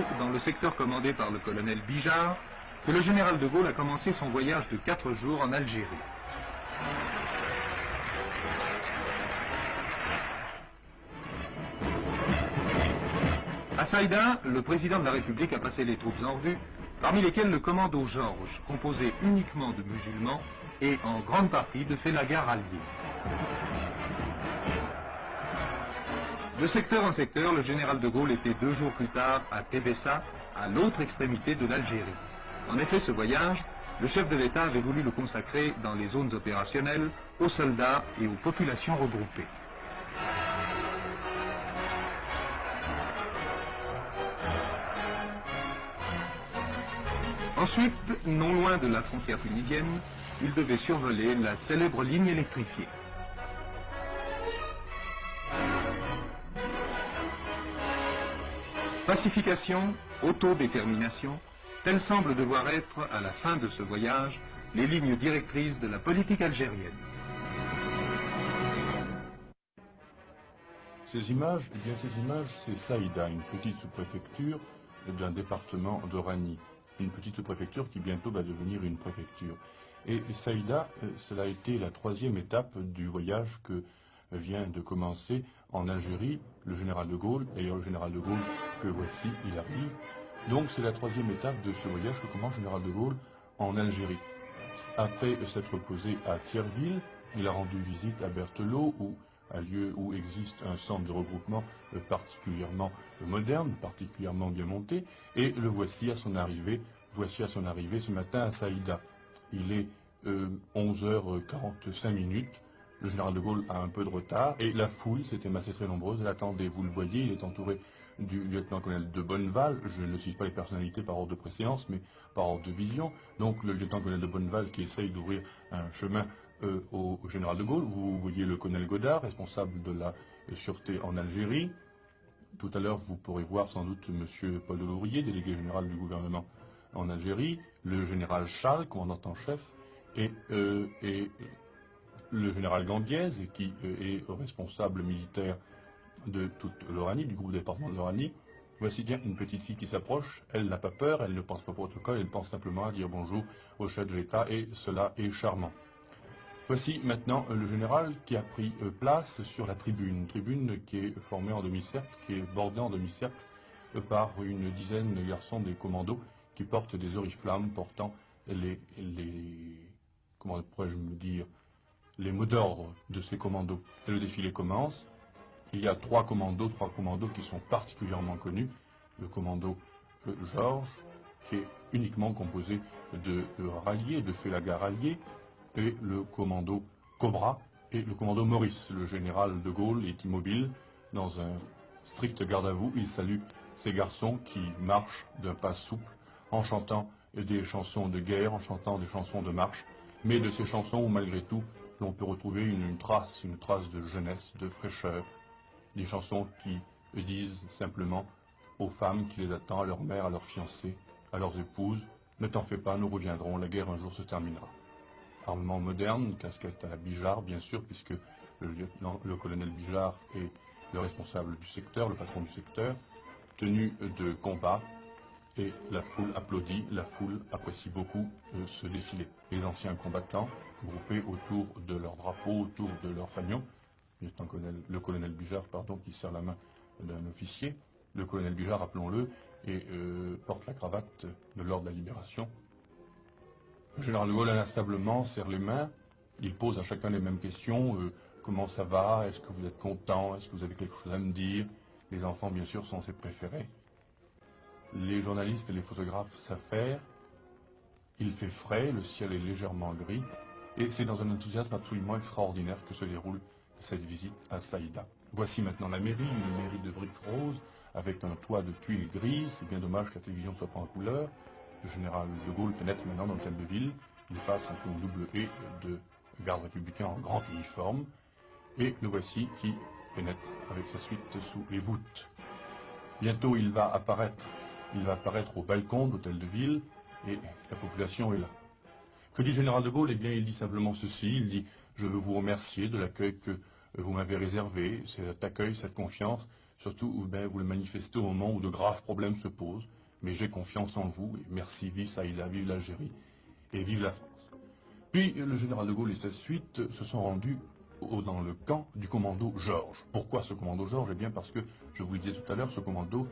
aussitôt, dans le secteur commandé par le colonel Bijard, que le général de Gaulle a commencé son voyage de 4 jours en Algérie. À Saïda, le président de la République a passé les troupes en revue, parmi lesquelles le commando Georges, composé uniquement de musulmans et en grande partie de félagars alliés. De secteur en secteur, le général de Gaulle était 2 jours plus tard à Tébessa, à l'autre extrémité de l'Algérie. En effet, ce voyage, le chef de l'État avait voulu le consacrer dans les zones opérationnelles aux soldats et aux populations regroupées. Ensuite, non loin de la frontière tunisienne, il devait survoler la célèbre ligne électrifiée. Pacification, autodétermination, telles semblent devoir être, à la fin de ce voyage, les lignes directrices de la politique algérienne. Ces images, c'est Saïda, une petite sous-préfecture d'un département d'Oranie. Une petite sous-préfecture qui bientôt va devenir une préfecture. Et Saïda, cela a été la 3e étape du voyage que vient de commencer en Algérie le général de Gaulle, d'ailleurs le général de Gaulle que voici, il arrive. Donc c'est la 3e étape de ce voyage que commence le général de Gaulle en Algérie. Après s'être posé à Thierville, il a rendu visite à Berthelot, un lieu où existe un centre de regroupement particulièrement moderne, particulièrement bien monté, et le voici à son arrivée ce matin à Saïda. Il est 11h45, le général de Gaulle a un peu de retard, et la foule s'était massée très nombreuse, elle attendait, vous le voyez, il est entouré du lieutenant-colonel de Bonneval, je ne cite pas les personnalités par ordre de préséance, mais par ordre de vision, donc le lieutenant-colonel de Bonneval qui essaye d'ouvrir un chemin au général de Gaulle. Vous voyez le colonel Godard, responsable de la sûreté en Algérie. Tout à l'heure, vous pourrez voir sans doute M. Paul Delorier, délégué général du gouvernement en Algérie, le général Chal, commandant en chef, et le général Gambiez, qui est responsable militaire de toute l'Oranie, du groupe département de l'Oranie. Voici bien une petite fille qui s'approche, elle n'a pas peur, elle ne pense pas au protocole, elle pense simplement à dire bonjour au chef de l'État, et cela est charmant. Voici maintenant le général qui a pris place sur la tribune qui est formée en demi-cercle, qui est bordée en demi-cercle par une dizaine de garçons des commandos qui portent des oriflammes portant comment pourrais-je me dire, les mots d'ordre de ces commandos. Et le défilé commence. Il y a trois commandos qui sont particulièrement connus. Le commando Georges, qui est uniquement composé de ralliés, de félagars ralliés, et le commando Cobra et le commando Maurice. Le général de Gaulle est immobile dans un strict garde à vous. Il salue ces garçons qui marchent d'un pas souple en chantant des chansons de guerre, en chantant des chansons de marche, mais de ces chansons où malgré tout l'on peut retrouver une trace de jeunesse, de fraîcheur, des chansons qui disent simplement aux femmes qui les attendent, à leur mère, à leurs fiancées, à leurs épouses, ne t'en fais pas, nous reviendrons, la guerre un jour se terminera. Armement moderne, casquette à la Bijard, bien sûr, puisque le colonel Bijard est le responsable du secteur, le patron du secteur, tenue de combat, et la foule applaudit, la foule apprécie beaucoup ce défilé. Les anciens combattants, groupés autour de leur drapeau, autour de leur fanion, le colonel Bijard, qui serre la main d'un officier, le colonel Bijard, rappelons-le, et porte la cravate de l'ordre de la Libération. Le général de Gaulle inlassablement serre les mains, il pose à chacun les mêmes questions, comment ça va, est-ce que vous êtes content, est-ce que vous avez quelque chose à me dire. Les enfants bien sûr sont ses préférés. Les journalistes et les photographes s'affairent, il fait frais, le ciel est légèrement gris, et c'est dans un enthousiasme absolument extraordinaire que se déroule cette visite à Saïda. Voici maintenant la mairie, une mairie de briques roses, avec un toit de tuiles grises, c'est bien dommage que la télévision soit pas en couleur. Le général de Gaulle pénètre maintenant dans l'hôtel de ville, il passe un peu une double haie de gardes républicains en grand uniforme, et le voici qui pénètre avec sa suite sous les voûtes. Bientôt il va apparaître au balcon de l'hôtel de ville, et la population est là. Que dit le général de Gaulle? Eh bien, il dit simplement ceci, il dit « Je veux vous remercier de l'accueil que vous m'avez réservé, cet accueil, cette confiance, Surtout, vous le manifestez au moment où de graves problèmes se posent. Mais j'ai confiance en vous, et merci, vive Saïda, vive l'Algérie, et vive la France. Puis, le général de Gaulle et sa suite se sont rendus dans le camp du commando Georges. Pourquoi ce commando Georges? Eh bien parce que, je vous le disais tout à l'heure, ce commando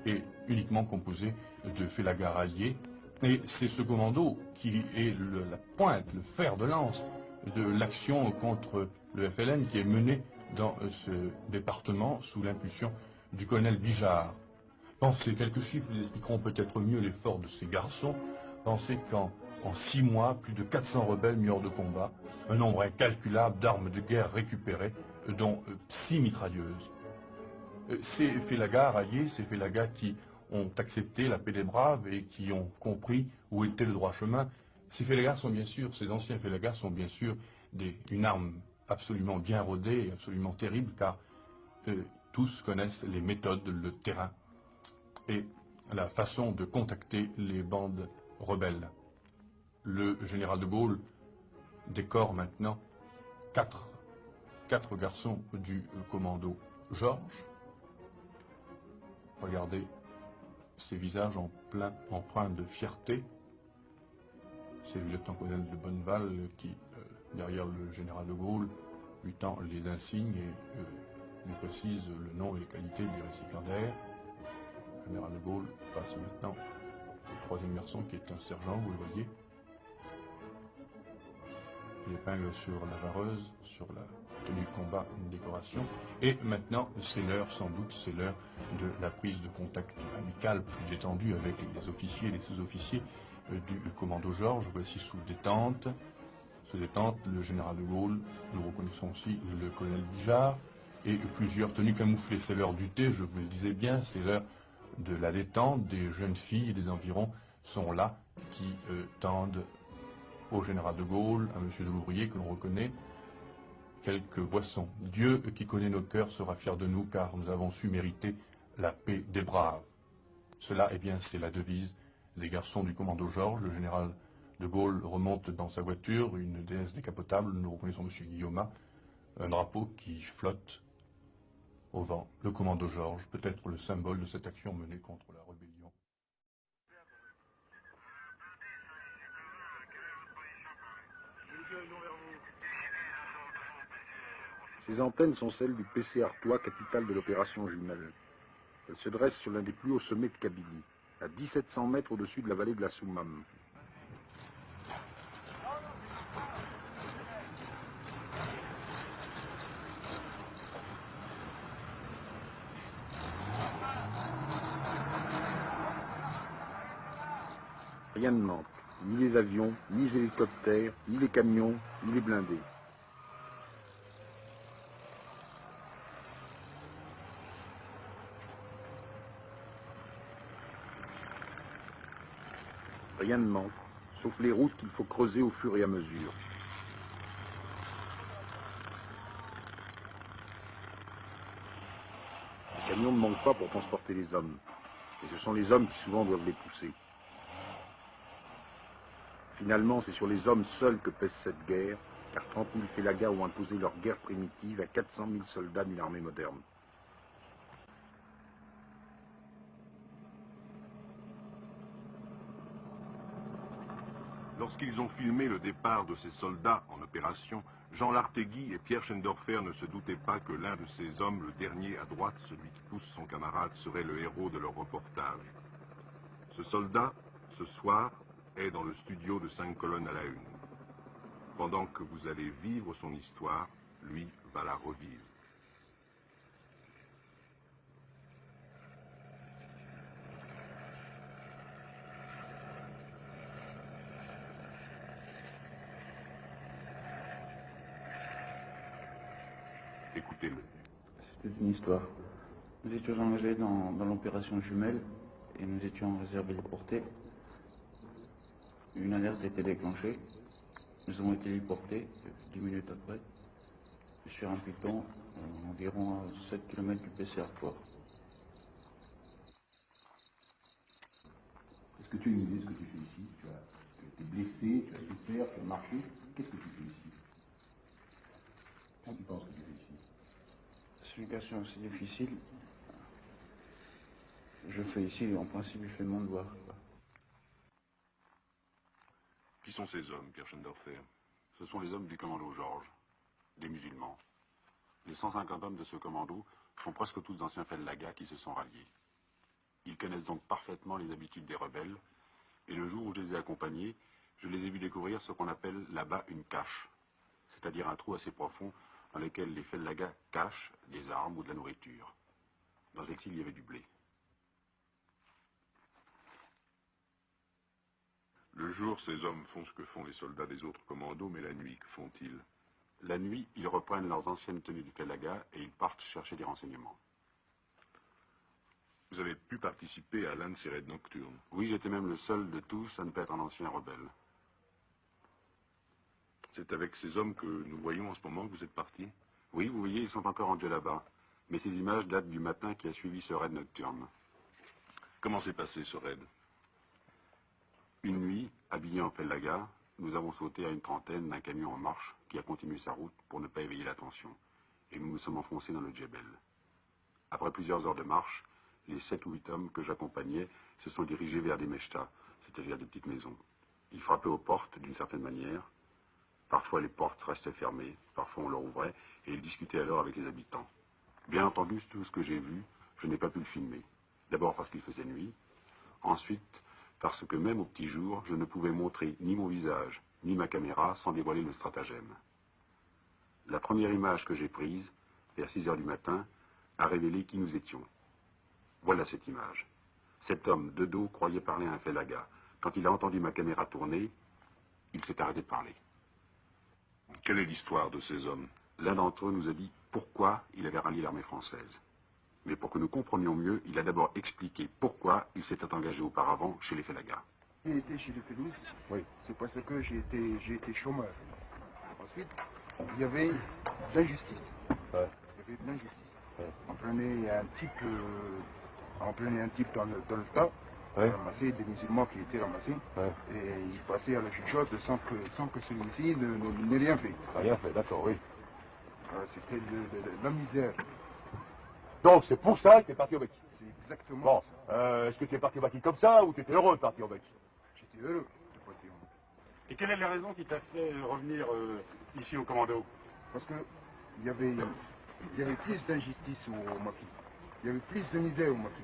est uniquement composé de félagas alliés, et c'est ce commando qui est la pointe, le fer de lance de l'action contre le FLN qui est menée dans ce département sous l'impulsion du colonel Bijard. Pensez, quelques chiffres vous expliqueront peut-être mieux l'effort de ces garçons. Pensez qu'en 6 mois, plus de 400 rebelles mis hors de combat, un nombre incalculable d'armes de guerre récupérées, dont 6 mitrailleuses. Ces félagas alliés, ces félagas qui ont accepté la paix des braves et qui ont compris où était le droit chemin, ces félagas sont bien sûr, ces anciens félagas sont bien sûr une arme absolument bien rodée et absolument terrible, car tous connaissent les méthodes, le terrain et la façon de contacter les bandes rebelles. Le général de Gaulle décore maintenant quatre garçons du commando Georges. Regardez ces visages empreints de fierté. C'est le lieutenant-colonel de Bonneval qui, derrière le général de Gaulle, lui tend les insignes et lui précise le nom et les qualités du récipiendaire. Le général de Gaulle passe maintenant au troisième garçon qui est un sergent, vous le voyez. L'épingle sur la vareuse, sur la tenue de combat, une décoration. Et maintenant, c'est l'heure, sans doute, c'est l'heure de la prise de contact amical plus détendue avec les officiers et les sous-officiers du commando Georges. Voici sous détente. Sous détente, le général de Gaulle, nous reconnaissons aussi le colonel Bijard, et plusieurs tenues camouflées. C'est l'heure du thé, je vous le disais bien, c'est l'heure de la détente. Des jeunes filles et des environs sont là, qui tendent au général de Gaulle, à M. de Louvrier, que l'on reconnaît, quelques boissons. Dieu qui connaît nos cœurs sera fier de nous, car nous avons su mériter la paix des braves. Cela, eh bien, c'est la devise des garçons du commando Georges. Le général de Gaulle remonte dans sa voiture, une DS décapotable, nous reconnaissons M. Guillaume, un drapeau qui flotte au vent. Le commando Georges, peut-être le symbole de cette action menée contre la rébellion. Ces antennes sont celles du PC Artois, capitale de l'opération Jumelle. Elles se dressent sur l'un des plus hauts sommets de Kabylie, à 1700 mètres au-dessus de la vallée de la Soumam. Rien ne manque, ni les avions, ni les hélicoptères, ni les camions, ni les blindés. Rien ne manque, sauf les routes qu'il faut creuser au fur et à mesure. Les camions ne manquent pas pour transporter les hommes, et ce sont les hommes qui souvent doivent les pousser. Finalement, c'est sur les hommes seuls que pèse cette guerre, car 30 000 félagas ont imposé leur guerre primitive à 400 000 soldats d'une armée moderne. Lorsqu'ils ont filmé le départ de ces soldats en opération, Jean Lartegui et Pierre Schendorfer ne se doutaient pas que l'un de ces hommes, le dernier à droite, celui qui pousse son camarade, serait le héros de leur reportage. Ce soldat, ce soir, est dans le studio de 5 colonnes à la une. Pendant que vous allez vivre son histoire, lui va la revivre. Écoutez-le. C'était une histoire. Nous étions engagés dans l'opération Jumelle et nous étions en réserve héliportée. Une alerte a été déclenchée. Nous avons été héliportés 10 minutes après sur un piton environ à 7 km du PC Artois. Est-ce que tu as une idée de ce que tu fais ici? Tu as été blessé, tu as souffert, tu as marché. Qu'est-ce que tu fais ici? Qu'est-ce que tu penses que tu fais ici? C'est une question assez difficile. Je fais ici, en principe, je fais mon devoir. Qui sont ces hommes, Pierre Schendorfer? Ce sont les hommes du commando Georges, des musulmans. Les 150 hommes de ce commando sont presque tous d'anciens Fellaga qui se sont ralliés. Ils connaissent donc parfaitement les habitudes des rebelles, et le jour où je les ai accompagnés, je les ai vus découvrir ce qu'on appelle là-bas une cache, c'est-à-dire un trou assez profond dans lequel les Fellaga cachent des armes ou de la nourriture. Dans l'exil, il y avait du blé. Le jour, ces hommes font ce que font les soldats des autres commandos, mais la nuit, que font-ils? La nuit, ils reprennent leurs anciennes tenues du Fellaga et ils partent chercher des renseignements. Vous avez pu participer à l'un de ces raids nocturnes? Oui, j'étais même le seul de tous à ne pas être un ancien rebelle. C'est avec ces hommes que nous voyons en ce moment que vous êtes partis? Oui, vous voyez, ils sont encore rendus là-bas. Mais ces images datent du matin qui a suivi ce raid nocturne. Comment s'est passé ce raid? Une nuit, habillés en Fellaga, nous avons sauté à une trentaine d'un camion en marche qui a continué sa route pour ne pas éveiller l'attention. Et nous nous sommes enfoncés dans le Djebel. Après plusieurs heures de marche, les 7 ou 8 hommes que j'accompagnais se sont dirigés vers des mechtas, c'est-à-dire des petites maisons. Ils frappaient aux portes d'une certaine manière. Parfois les portes restaient fermées, parfois on leur ouvrait, et ils discutaient alors avec les habitants. Bien entendu, tout ce que j'ai vu, je n'ai pas pu le filmer. D'abord parce qu'il faisait nuit, ensuite parce que même au petit jour, je ne pouvais montrer ni mon visage, ni ma caméra sans dévoiler le stratagème. La première image que j'ai prise, vers 6 heures du matin, a révélé qui nous étions. Voilà cette image. Cet homme, de dos, croyait parler à un Fellaga. Quand il a entendu ma caméra tourner, il s'est arrêté de parler. Quelle est l'histoire de ces hommes? L'un d'entre eux nous a dit pourquoi il avait rallié l'armée française. Mais pour que nous comprenions mieux, il a d'abord expliqué pourquoi il s'était engagé auparavant chez les Fellaga. J'ai été chez les Félis, Oui. c'est parce que j'ai été chômeur. Ensuite, il y avait de l'injustice. Ouais. Il y avait de l'injustice. Ouais. On prenait un type dans le tas, Ouais. ramassé, des musulmans qui étaient ramassés, Ouais. et il passait à la chuchote sans que celui-ci n'ait rien fait. Rien fait, d'accord, oui. C'était la misère. Donc c'est pour ça que tu es parti au Maki. C'est exactement Bon, ça. est-ce que tu es parti au Maki comme ça ou tu étais heureux de partir au Maki? J'étais heureux de partir. Et quelle est la raison qui t'a fait revenir ici au commando? Parce que il y avait plus d'injustice au Maki. Il y avait plus de misère au Maki.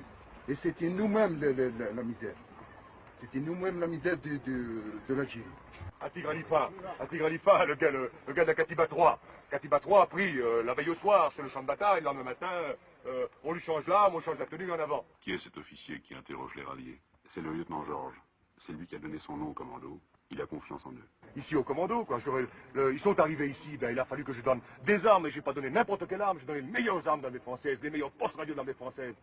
Et c'était nous-mêmes la misère. C'était nous-mêmes la misère de l'Algérie. Atigralifa, le gars de la Katiba 3. Katiba 3 a pris la veille au soir sur le champ de bataille, le lendemain matin, on lui change l'arme, on change la tenue en avant. Qui est cet officier qui interroge les ralliés? C'est le lieutenant Georges. C'est lui qui a donné son nom au commando. Il a confiance en eux. Ici au commando, quoi. Ils sont arrivés ici, ben, il a fallu que je donne des armes, et j'ai pas donné n'importe quelle arme, j'ai donné les meilleures armes d'armée française, les meilleurs postes radio d'armée française.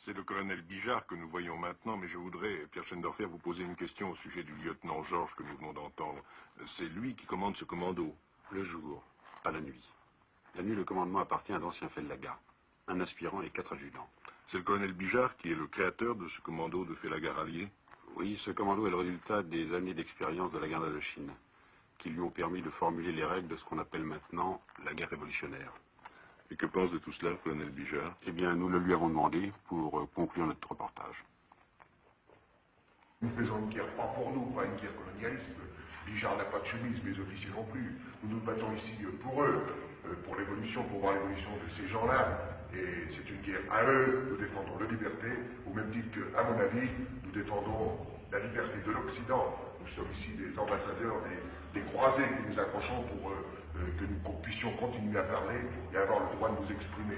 C'est le colonel Bijard que nous voyons maintenant, mais je voudrais, Pierre Schendorfer, vous poser une question au sujet du lieutenant Georges que nous venons d'entendre. C'est lui qui commande ce commando. Le jour, pas la nuit. La nuit, le commandement appartient à d'anciens Fellaga, un aspirant et 4 adjudants. C'est le colonel Bijard qui est le créateur de ce commando de Fellaga rallié? Oui, ce commando est le résultat des années d'expérience de la guerre d'Indochine, qui lui ont permis de formuler les règles de ce qu'on appelle maintenant la guerre révolutionnaire. Et que pense de tout cela, le colonel Bijard? Eh bien, nous le lui avons demandé pour conclure notre reportage. Nous faisons une guerre pas pour nous, pas une guerre colonialiste. Bijard n'a pas de chemise, mes officiers non plus. Nous nous battons ici pour eux, pour l'évolution, pour voir l'évolution de ces gens-là. Et c'est une guerre à eux. Nous défendons la liberté, au même titre qu'à mon avis, nous défendons la liberté de l'Occident. Nous sommes ici des ambassadeurs, des croisés qui nous accrochons pour que nous puissions continuer à parler et avoir le droit de nous exprimer.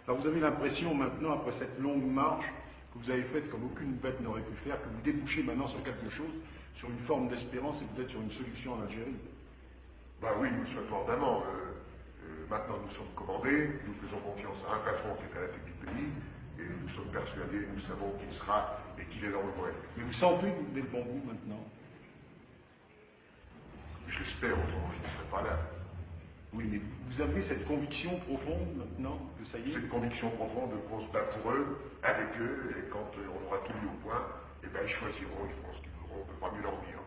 Alors vous avez l'impression maintenant, après cette longue marche que vous avez faite comme aucune bête n'aurait pu faire, que vous débouchez maintenant sur quelque chose, sur une forme d'espérance et peut-être sur une solution en Algérie. Ben oui, nous souhaitons ardemment. Maintenant nous sommes commandés, nous faisons confiance à un patron qui est à la tête du pays, et nous sommes persuadés, nous savons qu'il sera et qu'il est dans le vrai. Mais vous sentez que vous venez le bon bout maintenant? Je l'espère, autrement je ne serai pas là. Oui, mais vous avez cette conviction profonde maintenant que ça y est? Cette conviction profonde qu'on se bat pour eux, avec eux, et quand on aura tout mis au point, eh bien ils choisiront, je pense qu'ils ne pourront pas mieux leur dire.